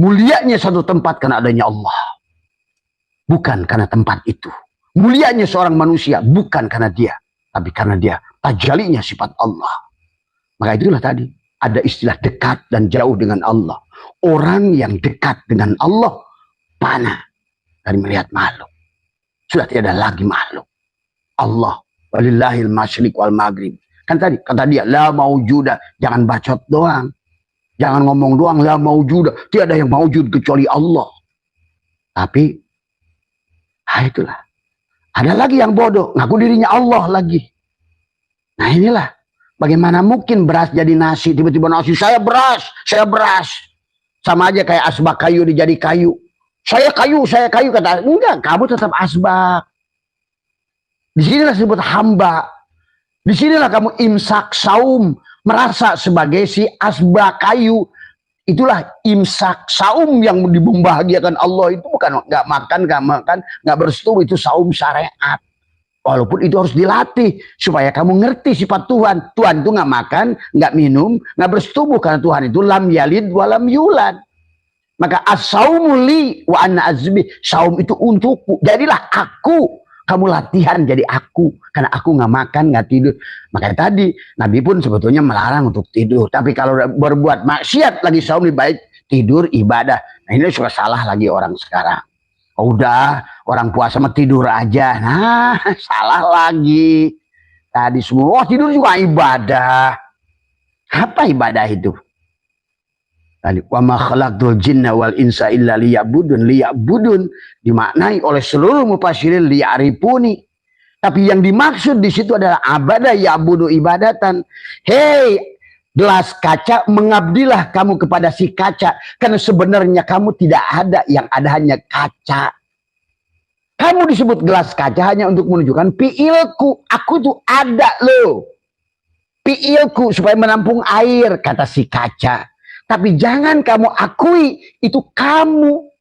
Mulianya satu tempat karena adanya Allah, bukan karena tempat itu. Mulianya seorang manusia bukan karena dia, tapi karena dia tajalinya sifat Allah. Maka itulah tadi ada istilah dekat dan jauh dengan Allah. Orang yang dekat dengan Allah panah dari melihat makhluk. Sudah tidak ada lagi makhluk. Allah walillahil masyriq wal maghrib. Kan tadi kata dia la maujuda, jangan bacot doang. Jangan ngomong doang la maujuda, tiada yang maujud kecuali Allah. Tapi itulah. Ada lagi yang bodoh, ngaku dirinya Allah lagi. Nah inilah, bagaimana mungkin beras jadi nasi, tiba-tiba nasi, saya beras. Sama aja kayak asbak kayu dijadi kayu. Saya kayu, kata, enggak, kamu tetap asbak. Disinilah disebut hamba. Disinilah kamu imsak saum, merasa sebagai si asbak kayu. Itulah imsak saum yang membahagiakan Allah. Itu bukan nggak makan, nggak bersetubuh, itu saum syariat. Walaupun itu harus dilatih supaya kamu ngerti sifat Tuhan. Tuhan itu nggak makan, nggak minum, nggak bersetubuh karena Tuhan itu lam yalid walam yulad. Maka as-saumu li wa ana azbi. Saum itu untukku. Jadilah aku. Kamu latihan jadi aku. Karena aku nggak makan, nggak tidur. Makanya tadi Nabi pun sebetulnya melarang untuk tidur. Tapi kalau berbuat maksiat lagi saum lebih baik tidur ibadah. Nah ini suka salah lagi orang sekarang. Oh, udah orang puasa mah tidur aja. Nah salah lagi. Tadi semua tidur juga ibadah. Apa ibadah itu? Wa ma khalaqtul jinna wal insa illa liya'budun. Liya'budun dimaknai oleh seluruh mufassirin liya'rifuni. Tapi yang dimaksud di situ adalah abada ya'budu ibadatan. Hei gelas kaca, mengabdilah kamu kepada si kaca, karena sebenarnya kamu tidak ada, yang ada hanya kaca. Kamu disebut gelas kaca hanya untuk menunjukkan piilku, aku tuh ada loh. Piilku supaya menampung air, kata si kaca. Tapi jangan kamu akui itu kamu.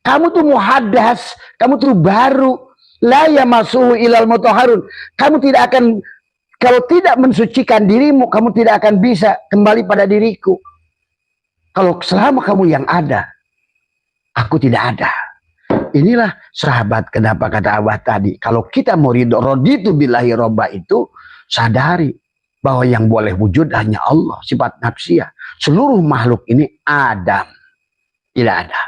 Kamu tuh muhadas, kamu tuh baru. La yamassuhu ilal mutahharun. Kamu tidak akan, kalau tidak mensucikan dirimu, kamu tidak akan bisa kembali pada diriku. Kalau selama kamu yang ada, aku tidak ada. Inilah sahabat, kenapa kata Abah tadi, kalau kita mau ridho raditu billahi robba itu, sadari bahwa yang boleh wujud hanya Allah, sifat nafsiyah. Seluruh makhluk ini Adam. Tidak ada.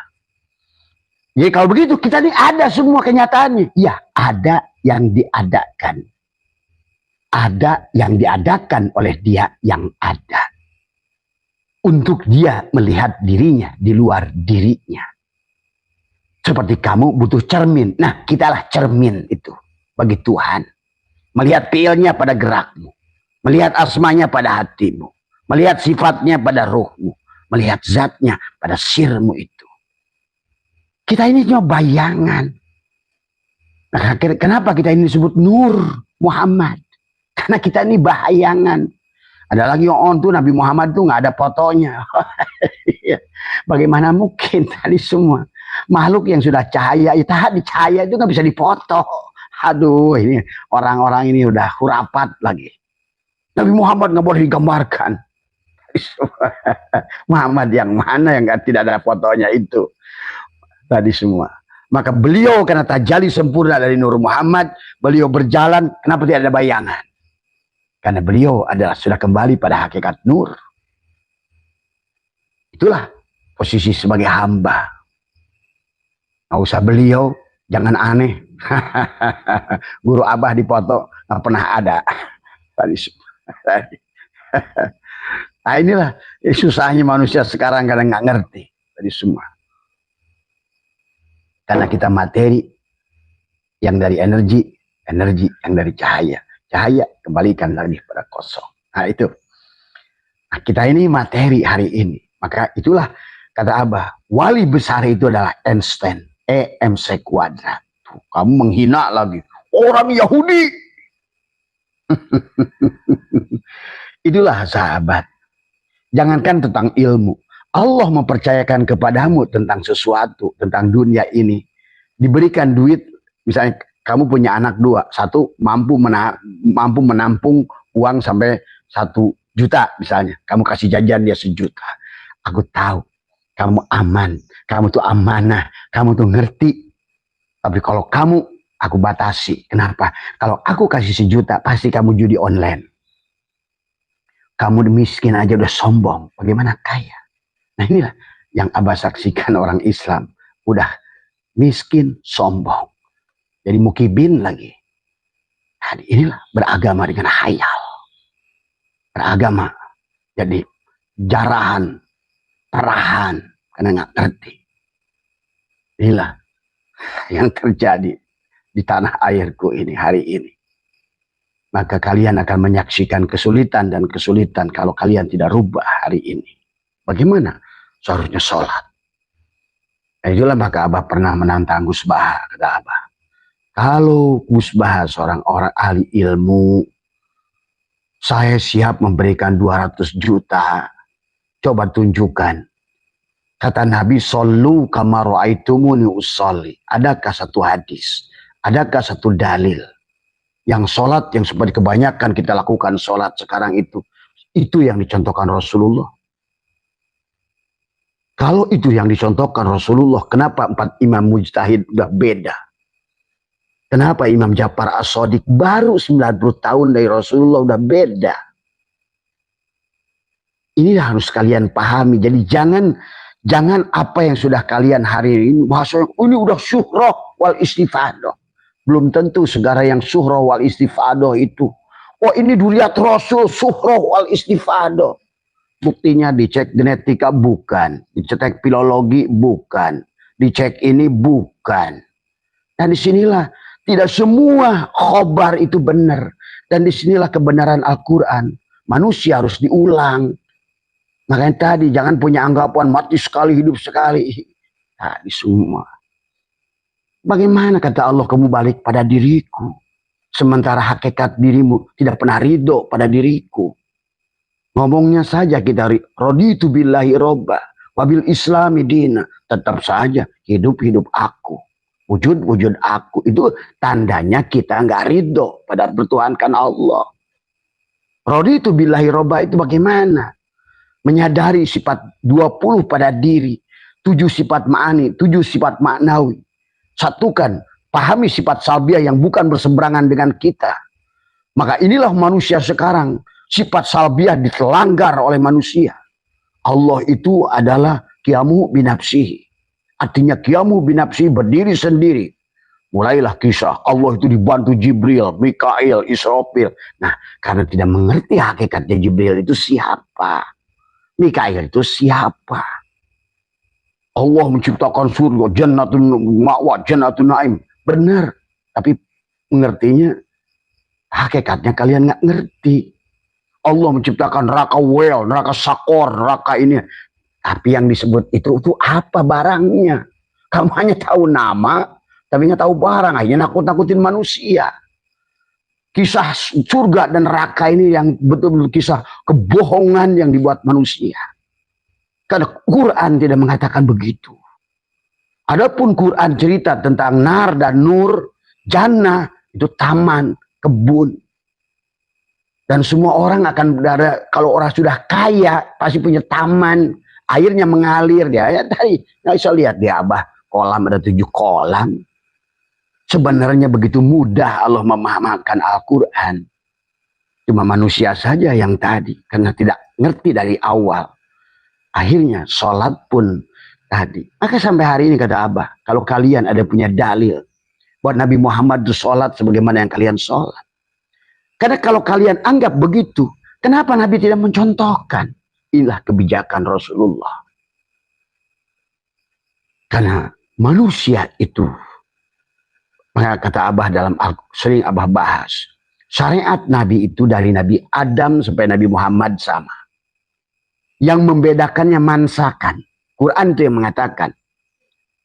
Jadi kalau begitu kita ini ada semua kenyataannya. Ya, ada yang diadakan. Ada yang diadakan oleh dia yang ada. Untuk dia melihat dirinya di luar dirinya. Seperti kamu butuh cermin. Nah, kitalah cermin itu bagi Tuhan. Melihat fiilnya pada gerakmu. Melihat asmanya pada hatimu. Melihat sifatnya pada ruhmu. Melihat zatnya pada sirmu itu. Kita ini cuma bayangan. Nah, kenapa kita ini disebut Nur Muhammad? Karena kita ini bayangan. Ada lagi yang tuh Nabi Muhammad tuh nggak ada fotonya. Bagaimana mungkin tadi semua makhluk yang sudah cahaya, tadi cahaya itu nggak bisa dipoto. Aduh, ini orang-orang ini udah khurafat lagi. Nabi Muhammad nggak boleh digambarkan. Muhammad yang mana yang tidak ada fotonya itu tadi semua. Maka beliau karena tajalli sempurna dari Nur Muhammad, beliau berjalan, kenapa tidak ada bayangan? Karena beliau adalah sudah kembali pada hakikat nur. Itulah posisi sebagai hamba. Nggak usah beliau, jangan aneh. Guru Abah dipoto nggak pernah ada. Tadi semua. Nah inilah susahnya manusia sekarang kadang nggak ngerti tadi semua. Karena kita materi yang dari energi, energi yang dari cahaya. Cahaya kembalikan lagi pada kosong. Nah itu. Nah, kita ini materi hari ini. Maka itulah kata Abah. Wali besar itu adalah Einstein. EMC kuadrat. Tuh, kamu menghina lagi. Orang Yahudi. Itulah sahabat. Jangankan tentang ilmu. Allah mempercayakan kepadamu tentang sesuatu, tentang dunia ini. Diberikan duit, misalnya kamu punya anak dua, satu mampu menampung uang sampai 1 juta misalnya. Kamu kasih jajan dia 1 juta. Aku tahu kamu aman, kamu tuh amanah, kamu tuh ngerti. Tapi kalau kamu, aku batasi. Kenapa? Kalau aku kasih 1 juta, pasti kamu judi online. Kamu miskin aja udah sombong, bagaimana kaya? Nah inilah yang Abah saksikan orang Islam. Udah miskin, sombong. Jadi mukibin lagi. Nah, inilah beragama dengan hayal. Beragama. Jadi jarahan, terahan, karena nggak ngerti. Inilah yang terjadi di tanah airku ini hari ini. Maka kalian akan menyaksikan kesulitan dan kesulitan kalau kalian tidak rubah hari ini. Bagaimana? Seharusnya sholat. Nah, itulah maka Abah pernah menantang Gus Baha, kata Abah. Kalau Gus Baha seorang orang ahli ilmu, saya siap memberikan 200 juta. Coba tunjukkan. Kata Nabi, "Shollu kama ra'aitumuni usolli." Adakah satu hadis? Adakah satu dalil? Yang sholat yang seperti kebanyakan kita lakukan sholat sekarang itu yang dicontohkan Rasulullah. Kalau itu yang dicontohkan Rasulullah, kenapa 4 imam mujtahid udah beda? Kenapa Imam Ja'far As-Shadiq baru 90 tahun dari Rasulullah udah beda? Ini harus kalian pahami. Jadi jangan apa yang sudah kalian hari ini bahasa ini udah syuhrah wal istifadah. Belum tentu segala yang syuhrah wal istifadah itu. Oh ini duriat Rasul syuhrah wal istifadah. Buktinya dicek genetika bukan. Dicek filologi bukan. Dicek ini bukan. Dan disinilah tidak semua khobar itu benar. Dan disinilah kebenaran Al-Quran. Manusia harus diulang. Makanya tadi jangan punya anggapan mati sekali hidup sekali. Tadi semua. Bagaimana kata Allah kamu balik pada diriku. Sementara hakikat dirimu tidak pernah ridho pada diriku. Ngomongnya saja kita raditu billahi robba. Wabil islami dina. Tetap saja hidup aku. Wujud aku. Itu tandanya kita nggak ridho pada bertuhankan Allah. Raditu billahi robba itu bagaimana? Menyadari sifat 20 pada diri. 7 sifat ma'ani, 7 sifat maknawi. Satukan, pahami sifat salbiah yang bukan berseberangan dengan kita. Maka inilah manusia sekarang. Sifat salbiah ditelanggar oleh manusia. Allah itu adalah qiyamu binafsihi. Artinya qiyamu binafsihi berdiri sendiri. Mulailah kisah Allah itu dibantu Jibril, Mikail, Israfil. Nah karena tidak mengerti hakikatnya Jibril itu siapa. Mikail itu siapa. Allah menciptakan surga, jannatun ma'wa, jannatun na'im. Benar. Tapi mengertinya, hakikatnya kalian nggak ngerti. Allah menciptakan neraka wel, neraka sakor, neraka ini. Tapi yang disebut itu apa barangnya? Kamu hanya tahu nama, tapi nggak tahu barang. Akhirnya nakut-nakutin manusia. Kisah surga dan neraka ini yang betul-betul kisah kebohongan yang dibuat manusia. Karena Quran tidak mengatakan begitu. Adapun Quran cerita tentang nar dan nur, jannah itu taman, kebun. Dan semua orang akan berada, kalau orang sudah kaya pasti punya taman, airnya mengalir dia. Ya tadi nggak bisa lihat dia Abah kolam ada 7 kolam. Sebenarnya begitu mudah Allah memahamkan Al-Quran. Cuma manusia saja yang tadi karena tidak ngerti dari awal. Akhirnya sholat pun tadi. Maka sampai hari ini kata Abah, kalau kalian ada punya dalil buat Nabi Muhammad itu sholat sebagaimana yang kalian sholat. Karena kalau kalian anggap begitu, kenapa Nabi tidak mencontohkan? Inilah kebijakan Rasulullah. Karena manusia itu, maka kata Abah dalam sering Abah bahas, syariat Nabi itu dari Nabi Adam sampai Nabi Muhammad sama. Yang membedakannya mansakan. Quran itu yang mengatakan.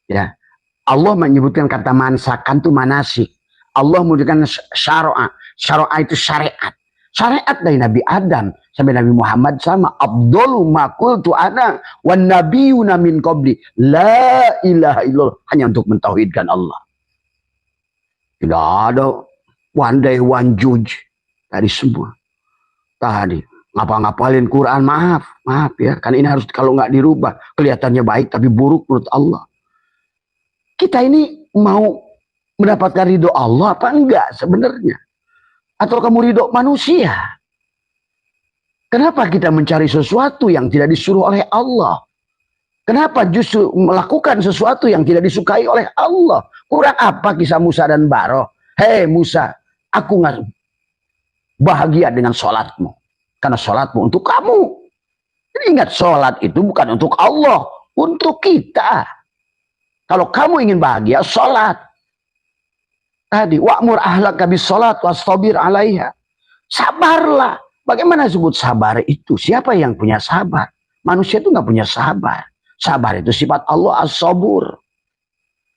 Ya, Allah menyebutkan kata mansakan itu manasik. Allah menyebutkan syara'a. Syara'a itu syariat. Syariat dari Nabi Adam sampai Nabi Muhammad sama. Abdullu ma qultu ana wan nabiyuna min qabli. La ilaha illallah. Hanya untuk mentauhidkan Allah. Tidak ada one day one judge. Tadi semua. Tadi. ngapalin Quran, maaf ya, kan ini harus, kalau nggak dirubah kelihatannya baik tapi buruk menurut Allah. Kita ini mau mendapatkan ridho Allah apa enggak sebenarnya? Atau kamu ridho manusia? Kenapa kita mencari sesuatu yang tidak disuruh oleh Allah? Kenapa justru melakukan sesuatu yang tidak disukai oleh Allah? Kurang apa kisah Musa dan Baroh? Hei Musa, aku nggak bahagia dengan sholatmu. Karena sholatmu untuk kamu. Jadi ingat, sholat itu bukan untuk Allah, untuk kita. Kalau kamu ingin bahagia, sholat. Tadi, wa'mur ahlaka bis sholat wastabir alaiha. Sabarlah. Bagaimana disebut sabar itu? Siapa yang punya sabar? Manusia itu nggak punya sabar. Sabar itu sifat Allah as-sabur.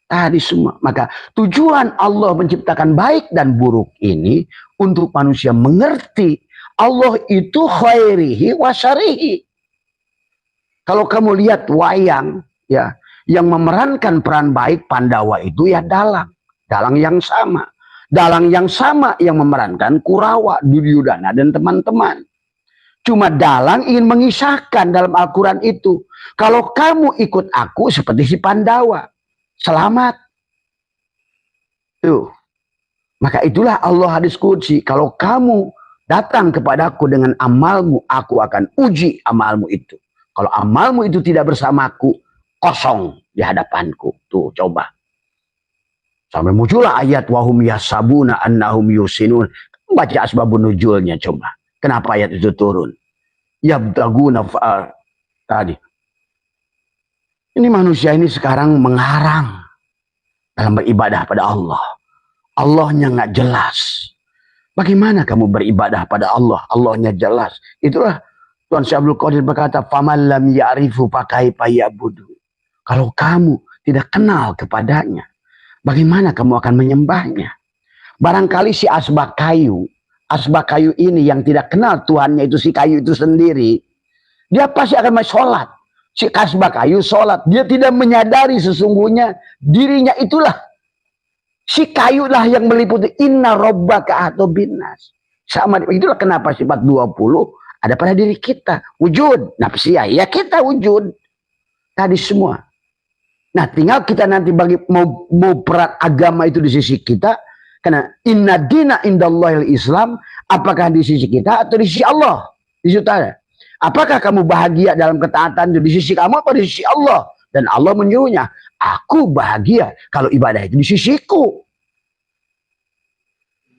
Tadi semua. Maka tujuan Allah menciptakan baik dan buruk ini untuk manusia mengerti Allah itu khairihi wa syarihi. Kalau kamu lihat wayang, ya, yang memerankan peran baik Pandawa itu ya Dalang. Dalang yang sama. Dalang yang sama yang memerankan Kurawa, Duryudana, dan teman-teman. Cuma Dalang ingin mengisahkan dalam Al-Quran itu, kalau kamu ikut aku seperti si Pandawa, selamat. Tuh. Maka itulah Allah hadis qudsi, kalau kamu datang kepadaku dengan amalmu, aku akan uji amalmu itu. Kalau amalmu itu tidak bersamaku, kosong di hadapanku. Tuh, coba. Sampai muncullah ayat wahum yasabuna annahum yusinun. Baca asbabun nuzulnya coba. Kenapa ayat itu turun? Yabtaguna tadi. Ini manusia ini sekarang mengarang dalam beribadah pada Allah. Allahnya nggak jelas. Bagaimana kamu beribadah pada Allah? Allahnya jelas. Itulah Tuan Syekh Abdul Qadir berkata, "Faman lam ya'rifu fakaifa ya'budu." Kalau kamu tidak kenal kepadanya, bagaimana kamu akan menyembahnya? Barangkali si asbak kayu ini yang tidak kenal Tuhannya itu, si kayu itu sendiri, dia pasti akan sholat. Si asbak kayu sholat, dia tidak menyadari sesungguhnya dirinya itulah si kayu lah yang meliputi inna rabbaka atau binas. Sama, itulah kenapa sifat 20 ada pada diri kita. Wujud, nafsiyah, ya kita wujud. Tadi semua. Nah, tinggal kita nanti bagi mau peran agama itu di sisi kita, karena inna dina indallahil Islam, apakah di sisi kita atau di sisi Allah? Di situ ada. Apakah kamu bahagia dalam ketaatan di sisi kamu atau di sisi Allah? Dan Allah menyuruhnya, aku bahagia kalau ibadah itu di sisiku.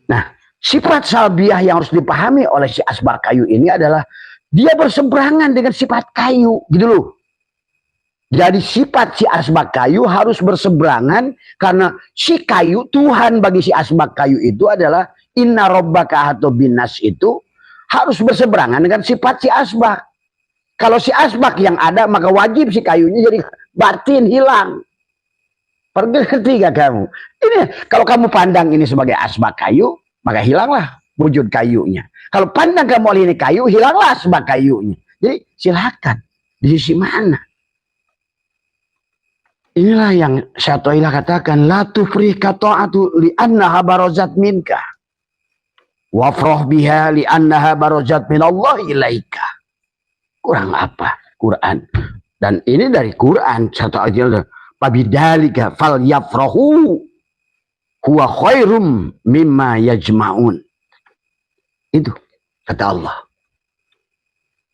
Nah, sifat salbiah yang harus dipahami oleh si asbak kayu ini adalah dia berseberangan dengan sifat kayu, gitu loh. Jadi sifat si asbak kayu harus berseberangan, karena si kayu, Tuhan bagi si asbak kayu itu adalah inna rabbaka atau binas, itu harus berseberangan dengan sifat si asbak. Kalau si asbak yang ada, maka wajib si kayunya jadi batin, hilang. Ngerti gak kamu? Ini kalau kamu pandang ini sebagai asbak kayu, maka hilanglah wujud kayunya. Kalau pandang kamu ini kayu, hilanglah asbak kayunya. Jadi silakan, di sisi mana? Inilah yang Syatoilah katakan, la tufrika ta'atu li'annaha barozat minka. Wafroh biha li'annaha barozat minallah ilaika. Kurang apa Quran? Dan ini dari Quran. Syatoilah, pabidalika fal yafrohu huwa khairum mimma yajma'un. Itu kata Allah.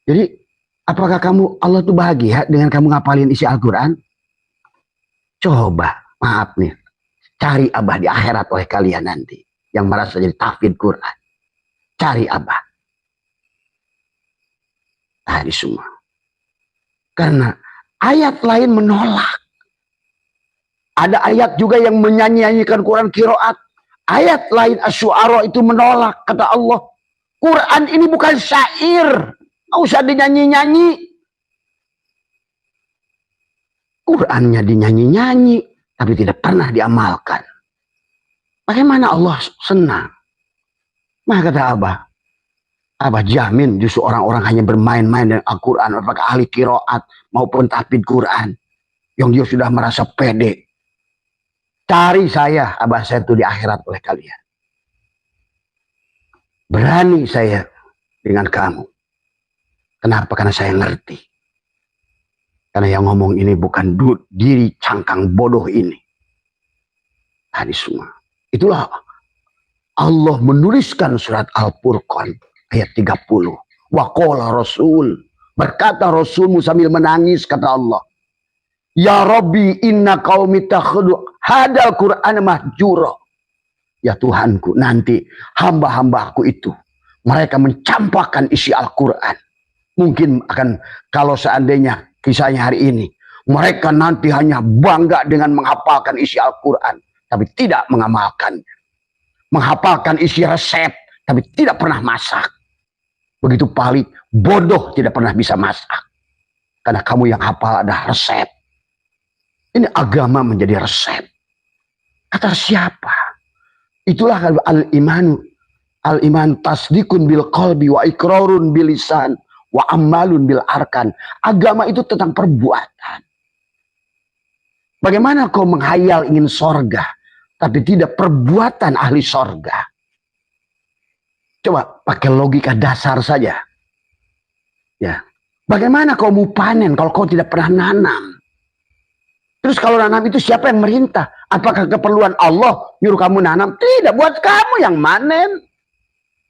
Jadi apakah Allah tuh bahagia dengan kamu ngapalin isi Al-Quran? Coba, maaf nih, cari Abah di akhirat oleh kalian nanti yang merasa jadi tahfidz Quran. Cari Abah. Tadi semua. Karena ayat lain menolak. Ada ayat juga yang menyanyikan Quran qiraat. Ayat lain Asy-Syu'ara itu menolak, kata Allah. Quran ini bukan syair. Nggak usah dinyanyi-nyanyi. Qurannya dinyanyi-nyanyi, tapi tidak pernah diamalkan. Bagaimana Allah senang? Maka kata Abah jamin justru orang-orang hanya bermain-main dengan Al-Quran, apakah ahli qiraat maupun tahfidz Quran, yang dia sudah merasa pede. Cari saya, Abah saya itu di akhirat oleh kalian. Berani saya dengan kamu. Kenapa? Karena saya ngerti. Karena yang ngomong ini bukan diri cangkang bodoh ini. Tadi semua. Itulah Allah menuliskan surat Al-Furqan ayat 30. Wa qala Rasul. Berkata Rasulmu sambil menangis, kata Allah. Ya Rabbi inna qaumi takhudhu hadal Qur'an mahjura. Ya Tuhanku, nanti hamba-hambaku itu mereka mencampakkan isi Al-Quran. Mungkin akan, kalau seandainya kisahnya hari ini, mereka nanti hanya bangga dengan menghafalkan isi Al-Quran, tapi tidak mengamalkannya. Menghafalkan isi resep, tapi tidak pernah masak. Begitu palit, bodoh tidak pernah bisa masak. Karena kamu yang hafal ada resep. Ini agama menjadi resep. Kata siapa? Itulah al-imanu. Al-iman tasdikun bil qalbi wa ikrarun bil lisan wa amalun bil arkan. Agama itu tentang perbuatan. Bagaimana kau menghayal ingin sorga, tapi tidak perbuatan ahli sorga? Coba pakai logika dasar saja. Ya, bagaimana kau mau panen kalau kau tidak pernah nanam? Terus kalau nanam itu siapa yang merintah? Apakah keperluan Allah nyuruh kamu nanam? Tidak, buat kamu yang manen.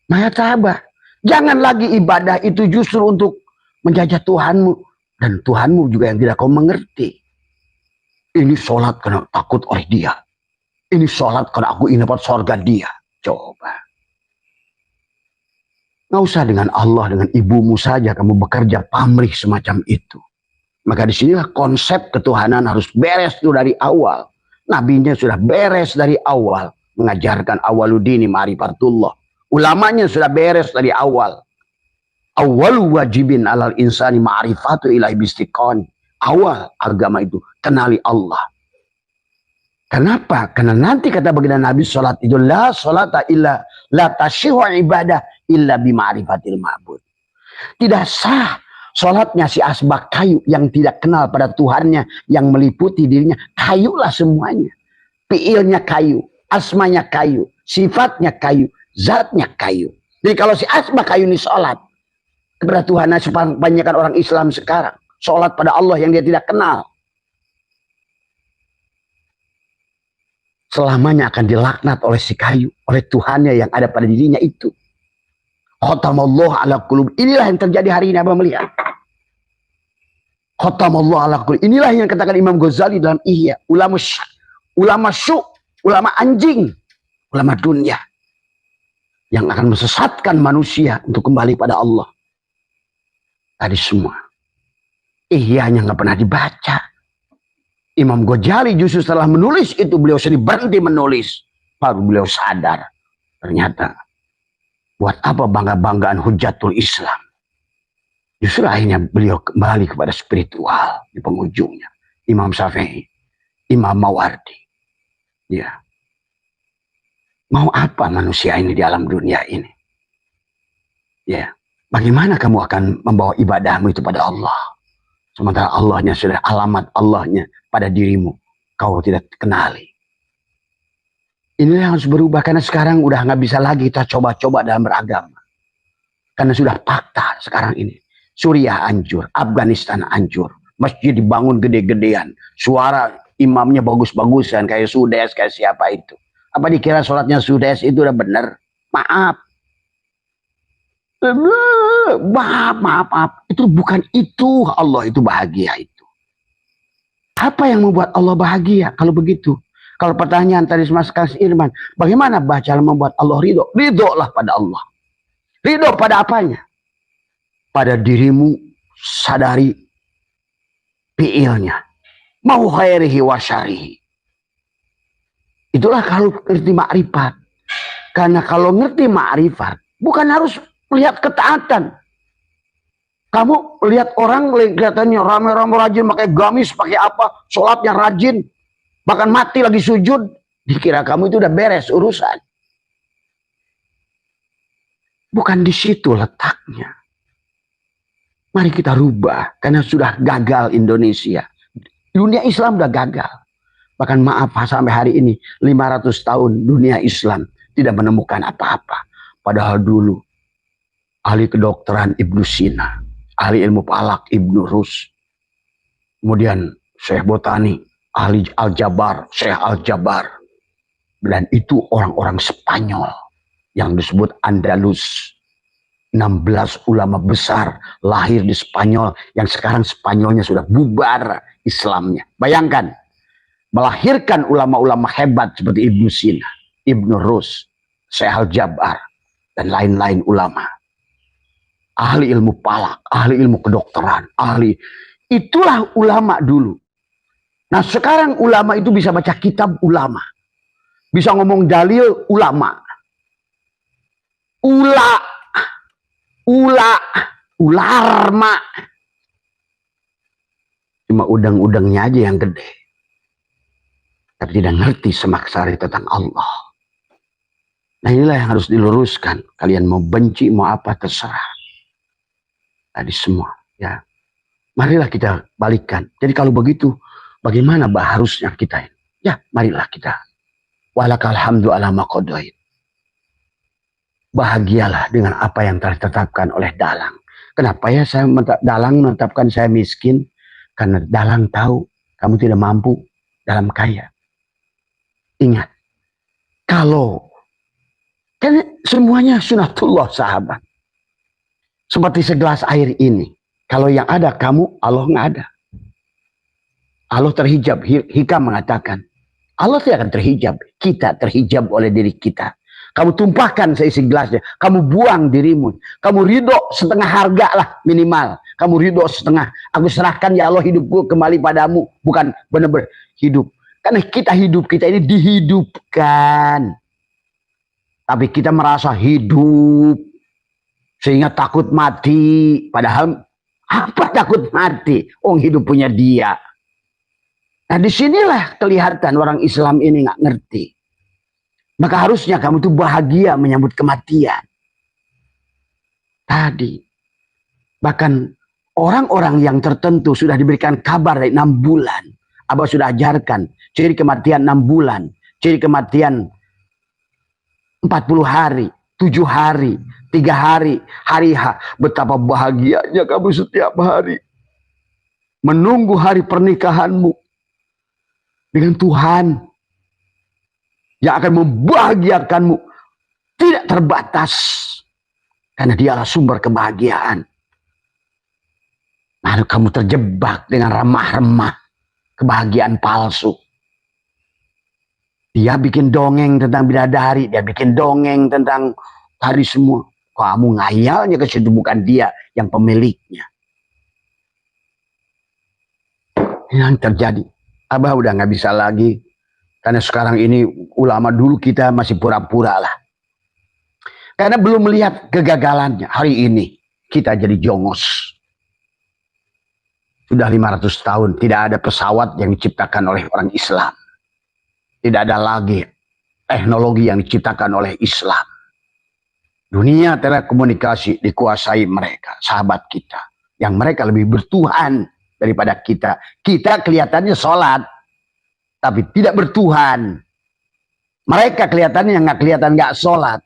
Maya sabar. Jangan lagi ibadah itu justru untuk menjajah Tuhanmu. Dan Tuhanmu juga yang tidak kau mengerti. Ini sholat karena takut oleh dia. Ini sholat karena aku ingin dapat surga dia. Coba. Nggak usah dengan Allah, dengan ibumu saja kamu bekerja pamrih semacam itu. Maka disinilah konsep ketuhanan harus beres itu dari awal. Nabinya sudah beres dari awal. Mengajarkan awaludini ma'rifatullah. Ulamanya sudah beres dari awal. Awalu wajibin alal insani ma'rifatu ilahi bistiqani. Awal agama itu kenali Allah. Kenapa? Karena nanti kata baginda Nabi salat itu la salata illa la tashihu ibadah illa bima'rifatil ma'bud. Tidak sah salatnya si asbak kayu yang tidak kenal pada Tuhannya, yang meliputi dirinya. Kayulah semuanya. Fiilnya kayu, asmanya kayu, sifatnya kayu, zatnya kayu. Jadi kalau si asbak kayu ini salat kepada Tuhannya, kebanyakan orang Islam sekarang salat pada Allah yang dia tidak kenal, selamanya akan dilaknat oleh si kayu, oleh Tuhannya yang ada pada dirinya itu. Khatamallahu ala qulub. Inilah yang terjadi hari ini, Abang melihat. Khatamallahu ala qulub. Inilah yang katakan Imam Ghazali dalam Ihya. Ulama anjing, ulama dunia yang akan mesesatkan manusia untuk kembali pada Allah. Tadi semua. Ihyanya nggak pernah dibaca. Imam Ghazali justru setelah menulis itu beliau sendiri berhenti menulis. Baru beliau sadar. Ternyata buat apa bangga-banggaan hujatul Islam? Justru akhirnya beliau kembali kepada spiritual di penghujungnya. Imam Syafi'i, Imam Mawardi. Ya. Mau apa manusia ini di alam dunia ini? Ya. Bagaimana kamu akan membawa ibadahmu itu pada Allah? Sementara Allahnya sudah, alamat Allahnya pada dirimu kau tidak kenali. Inilah yang harus berubah, karena sekarang udah nggak bisa lagi kita coba-coba dalam beragama. Karena sudah fakta sekarang ini. Suriah hancur, Afghanistan hancur, masjid dibangun gede-gedean, suara imamnya bagus-bagusan kayak Sudes, kayak siapa itu. Apa dikira sholatnya Sudes itu udah bener? Maaf. Maaf. Itu bukan itu Allah itu bahagia itu. Apa yang membuat Allah bahagia kalau begitu? Kalau pertanyaan tadi Mas Kas Irman, bagaimana cara membuat Allah ridho? Ridholah pada Allah. Ridho pada apanya? Pada dirimu sadari fiilnya. Mau khairihi wa syarihi. Itulah kalau ngerti makrifat. Karena kalau ngerti makrifat, bukan harus melihat ketaatan. Kamu lihat orang kelihatannya rame-rame rajin, pakai gamis, pakai apa, sholatnya rajin, bahkan mati lagi sujud, dikira kamu itu udah beres urusan. Bukan di situ letaknya. Mari kita rubah, karena sudah gagal Indonesia. Dunia Islam sudah gagal. Bahkan maaf sampai hari ini 500 tahun dunia Islam tidak menemukan apa-apa. Padahal dulu ahli kedokteran Ibnu Sina, ahli ilmu falak Ibnu Rus. Kemudian Syekh Botani, ahli Al-Jabar, Syekh Al-Jabar. Dan itu orang-orang Spanyol yang disebut Andalus. 16 ulama besar lahir di Spanyol, yang sekarang Spanyolnya sudah bubar Islamnya. Bayangkan, melahirkan ulama-ulama hebat seperti Ibnu Sina, Ibnu Rus, Syekh Al-Jabar, dan lain-lain ulama. Ahli ilmu falak, ahli ilmu kedokteran, ahli. Itulah ulama dulu. Nah sekarang ulama itu bisa baca kitab ulama. Bisa ngomong dalil ulama. Ularma. Cuma udang-udangnya aja yang gede. Tapi tidak ngerti semak sari tentang Allah. Nah inilah yang harus diluruskan. Kalian mau benci, mau apa, terserah. Tadi semua. Ya, marilah kita balikan. Jadi kalau begitu, bagaimana harusnya kita ini? Ya, marilah kita. Walakal hamdu ala ma qadait. Bahagialah dengan apa yang telah ditetapkan oleh Dalang. Kenapa ya Dalang menetapkan saya miskin? Karena Dalang tahu kamu tidak mampu, Dalang kaya. Ingat, kalau kan semuanya sunatullah sahabat. Seperti segelas air ini. Kalau yang ada kamu, Allah nggak ada. Allah terhijab. Hikam mengatakan, Allah tidak akan terhijab. Kita terhijab oleh diri kita. Kamu tumpahkan seisi gelasnya. Kamu buang dirimu. Kamu ridho setengah harga lah minimal. Kamu ridho setengah. Aku serahkan ya Allah hidupku kembali padamu. Bukan benar-benar hidup. Karena kita hidup, kita ini dihidupkan. Tapi kita merasa hidup. Sehingga takut mati. Padahal apa takut mati? Oh hidup punya dia. Nah disinilah kelihatan orang Islam ini nggak ngerti. Maka harusnya kamu tuh bahagia menyambut kematian. Tadi. Bahkan orang-orang yang tertentu sudah diberikan kabar dari 6 bulan. Abah sudah ajarkan. Ciri kematian 6 bulan. Ciri kematian 40 hari. 7 hari. 3 hari. Hari H. Betapa bahagianya kamu setiap hari. Menunggu hari pernikahanmu. Dengan Tuhan. Yang akan membahagiakanmu tidak terbatas. Karena dialah sumber kebahagiaan. Lalu kamu terjebak dengan remah-remah kebahagiaan palsu. Dia bikin dongeng tentang bidadari. Dia bikin dongeng tentang tadi semua. Kamu ngayalnya ke situ, bukan dia yang pemiliknya. Yang terjadi. Abah udah nggak bisa lagi. Karena sekarang ini ulama dulu kita masih pura-pura lah. Karena belum melihat kegagalannya. Hari ini kita jadi jongos. Sudah 500 tahun tidak ada pesawat yang diciptakan oleh orang Islam. Tidak ada lagi teknologi yang diciptakan oleh Islam. Dunia telekomunikasi dikuasai mereka, sahabat kita. Yang mereka lebih bertuhan daripada kita. Kita kelihatannya sholat. Tapi tidak bertuhan. Mereka kelihatannya nggak kelihatan nggak sholat.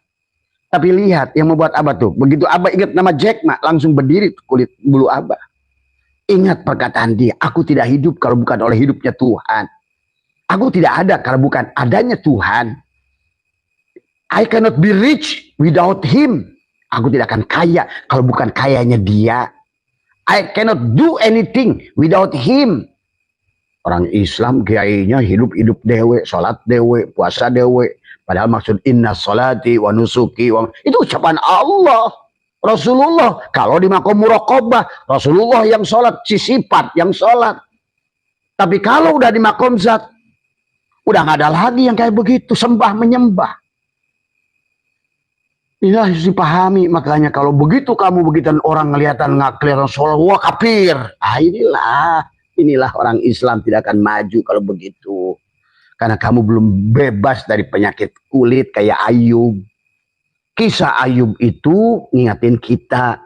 Tapi lihat yang membuat Abah tuh. Begitu Abah ingat nama Jack Ma, langsung berdiri kulit bulu Abah. Ingat perkataan dia. Aku tidak hidup kalau bukan oleh hidupnya Tuhan. Aku tidak ada kalau bukan adanya Tuhan. I cannot be rich without him. Aku tidak akan kaya kalau bukan kayanya dia. I cannot do anything without him. Orang Islam kiainya hidup dewe, sholat dewe, puasa dewe. Padahal maksud inna sholati wa nusuki wa... Itu ucapan Allah. Rasulullah. Kalau di makom muraqabah, Rasulullah yang sholat, si sifat yang sholat. Tapi kalau udah di makom zat, udah nggak ada lagi yang kayak begitu. Sembah menyembah. Ini harus dipahami. Makanya kalau begitu kamu begitu orang kelihatan nggak kelihatan sholat, wah kafir. Ah inilah orang Islam tidak akan maju kalau begitu. Karena kamu belum bebas dari penyakit kulit kayak Ayub. Kisah Ayub itu ngingatin kita.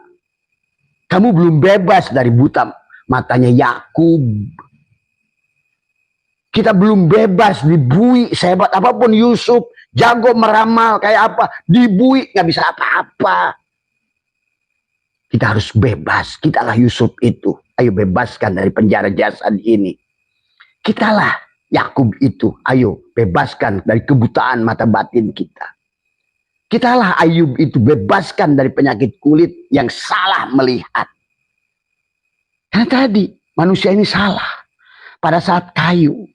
Kamu belum bebas dari buta matanya Yakub. Kita belum bebas dibui sehebat apapun Yusuf. Jago meramal kayak apa. Dibui nggak bisa apa-apa. Kita harus bebas. Kitalah Yusuf itu. Ayo bebaskan dari penjara jasad ini. Kitalah Yakub itu. Ayo bebaskan dari kebutaan mata batin kita. Kitalah Ayub itu. Bebaskan dari penyakit kulit yang salah melihat. Karena tadi manusia ini salah. Pada saat kayu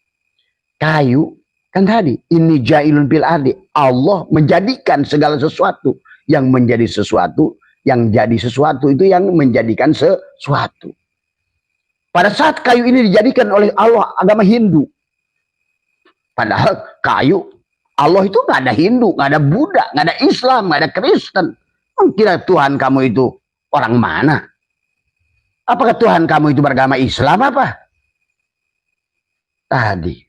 kan tadi ini jailun fil ardi. Allah menjadikan segala sesuatu. Yang menjadi sesuatu, yang jadi sesuatu itu yang menjadikan sesuatu. Pada saat kayu ini dijadikan oleh Allah agama Hindu. Padahal kayu, Allah itu nggak ada Hindu, nggak ada Buddha, nggak ada Islam, nggak ada Kristen. Kira Tuhan kamu itu orang mana? Apakah Tuhan kamu itu beragama Islam apa? Tadi.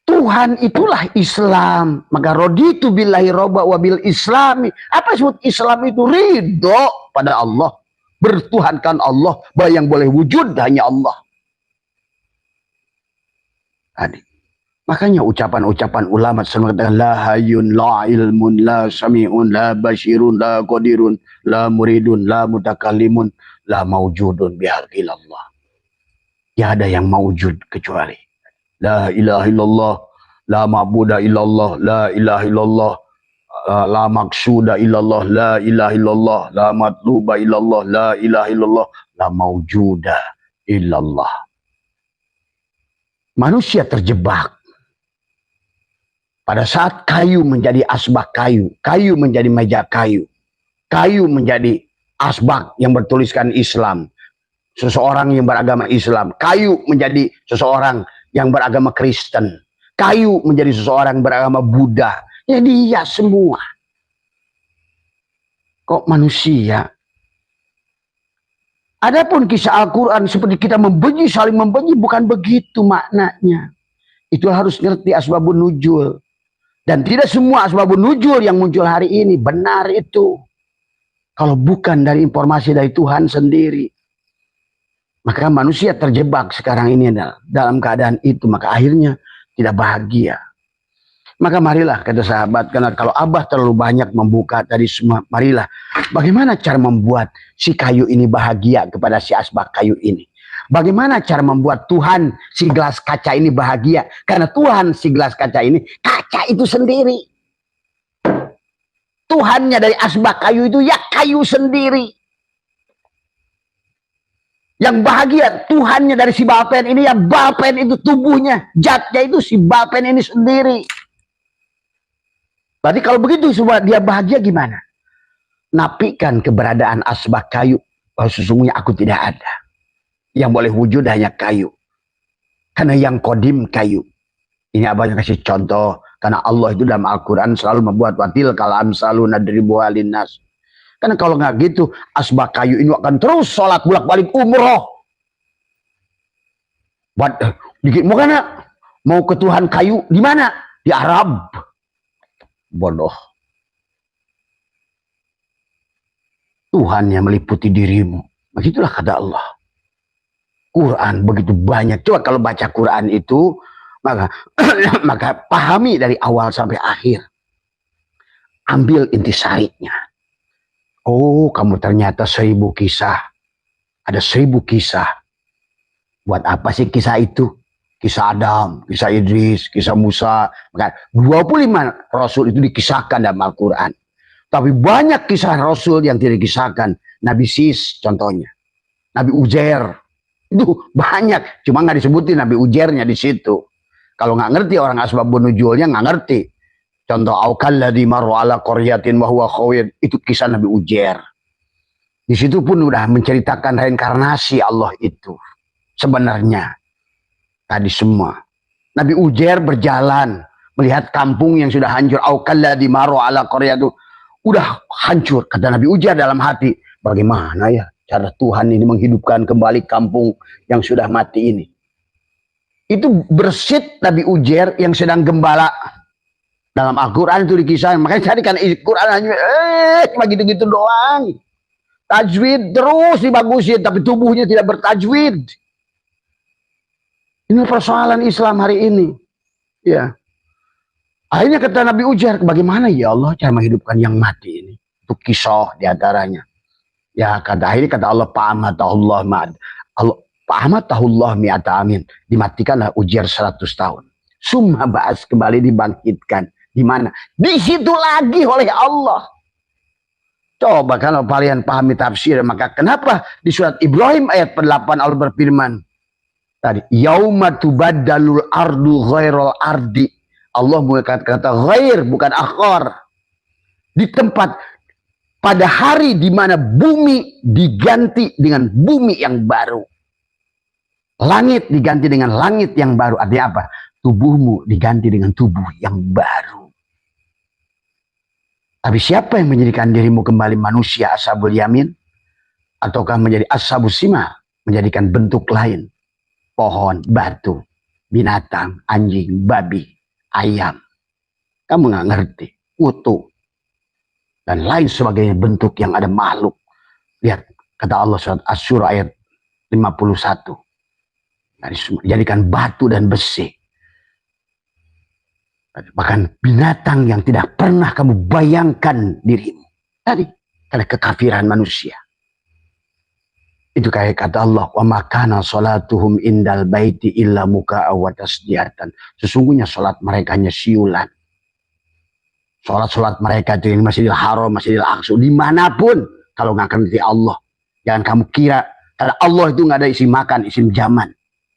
Tuhan itulah Islam. Maka raditu billahi robba wa bil islami. Apa disebut Islam itu? Ridho pada Allah. Bertuhankan Allah. Bahwa yang boleh wujud hanya Allah. Tadi. Makanya ucapan-ucapan ulama selalu katakan la hayyun, la ilmun, la sami'un, la basyirun, la qadirun, la muridun, la mutakallimun, la mawjudun bihaqil Allah. Tidak ada yang mawjud kecuali la ilaha illallah, la ma'buda illallah, la ilaha illallah, la maqsuda illallah, la ilaha illallah, la matluba illallah, la ilaha illallah, la mawjuda illallah. Manusia terjebak. Pada saat kayu menjadi asbak kayu, kayu menjadi meja kayu, kayu menjadi asbak yang bertuliskan Islam, seseorang yang beragama Islam, kayu menjadi seseorang yang beragama Kristen, kayu menjadi seseorang beragama Buddha. Ya dia semua. Kok manusia? Adapun kisah Al-Quran seperti kita membenci, saling membenci, bukan begitu maknanya. Itu harus ngerti asbabun nuzul. Dan tidak semua asbabun nuzul yang muncul hari ini benar itu. Kalau bukan dari informasi dari Tuhan sendiri. Maka manusia terjebak sekarang ini dalam keadaan itu. Maka akhirnya tidak bahagia. Maka marilah kata sahabat. Karena kalau Abah terlalu banyak membuka tadi semua. Marilah. Bagaimana cara membuat si kayu ini bahagia kepada si asbak kayu ini. Bagaimana cara membuat Tuhan si gelas kaca ini bahagia. Karena Tuhan si gelas kaca ini. Kaca itu sendiri. Tuhannya dari asbak kayu itu ya kayu sendiri. Yang bahagia Tuhannya dari si balpen ini, yang balpen itu tubuhnya, zatnya itu si balpen ini sendiri. Berarti kalau begitu semua dia bahagia gimana? Nafikan keberadaan asbak kayu, bahwa sesungguhnya aku tidak ada. Yang boleh wujud hanya kayu. Karena yang kodim kayu. Ini abahnya kasih contoh. Karena Allah itu dalam Al-Quran selalu membuat watil kalam selalu nadribu alinnas. Karena kalau nggak gitu, asbak kayu ini akan terus sholat bolak-balik umroh. Mau mana? Mau ke Tuhan kayu di mana? Di Arab. Bodoh. Tuhan yang meliputi dirimu. Begitulah kata Allah. Quran begitu banyak. Coba kalau baca Quran itu, maka pahami dari awal sampai akhir. Ambil intisarinya. Oh, kamu ternyata 1000 kisah. Ada 1000 kisah. Buat apa sih kisah itu? Kisah Adam, kisah Idris, kisah Musa. Maka 25 Rasul itu dikisahkan dalam Al-Quran. Tapi banyak kisah Rasul yang tidak dikisahkan. Nabi Sis contohnya. Nabi Uzair. Itu banyak. Cuma nggak disebutin Nabi Uzairnya di situ. Kalau nggak ngerti orang asbabun nuzulnya nggak ngerti. Contoh aukalladzi marra ala qaryatin wa huwa khawiyun, itu kisah Nabi Uzair. Di situ pun udah menceritakan reinkarnasi Allah itu. Sebenarnya tadi semua. Nabi Uzair berjalan melihat kampung yang sudah hancur. Aukalladzi marra ala qaryatin, udah hancur. Kata Nabi Uzair dalam hati, bagaimana ya cara Tuhan ini menghidupkan kembali kampung yang sudah mati ini. Itu bersit Nabi Uzair yang sedang gembala. Dalam Al-Quran itu dikisahkan. Makanya tadi kan Al-Quran hanya cuma gitu-gitu doang. Tajwid terus dibagusin. Tapi tubuhnya tidak bertajwid. Ini persoalan Islam hari ini. Ya. Akhirnya kata Nabi Uzair, bagaimana ya Allah cara menghidupkan yang mati ini. Itu kisah diantaranya. Ya kata Allah fa'amatahullah mi'ata amin. Dimatikanlah ujar 100 tahun. Summa ba'as, kembali dibangkitkan. Di mana? Di situ lagi oleh Allah. Coba kalau kalian pahami tafsir, maka kenapa di surat Ibrahim ayat 8 Allah berfirman tadi, yauma tubaddalul ardu ghairal ardi. Allah menggunakan kata ghair, bukan akhar. Di tempat, pada hari di mana bumi diganti dengan bumi yang baru. Langit diganti dengan langit yang baru. Artinya apa? Tubuhmu diganti dengan tubuh yang baru. Tapi siapa yang menjadikan dirimu kembali manusia ashabul yamin? Ataukah menjadi ashabus sima? Menjadikan bentuk lain. Pohon, batu, binatang, anjing, babi, ayam. Kamu nggak ngerti. Kutu. Dan lain sebagainya bentuk yang ada makhluk. Lihat, kata Allah surat Asy-Syura ayat 51. Jadikan batu dan besi. Bahkan binatang yang tidak pernah kamu bayangkan dirimu. Tadi, karena kekafiran manusia. Itu kayak kata Allah, wa makana salatuhum indal baiti illa muka'a wa tasdiyatan. Sesungguhnya salat mereka hanya siulan. Salat mereka itu di Masjidil Haram, Masjidil Aqsa, dimanapun, kalau nggak ngerti Allah. Jangan kamu kira, karena Allah itu nggak ada isim makan, isim zaman.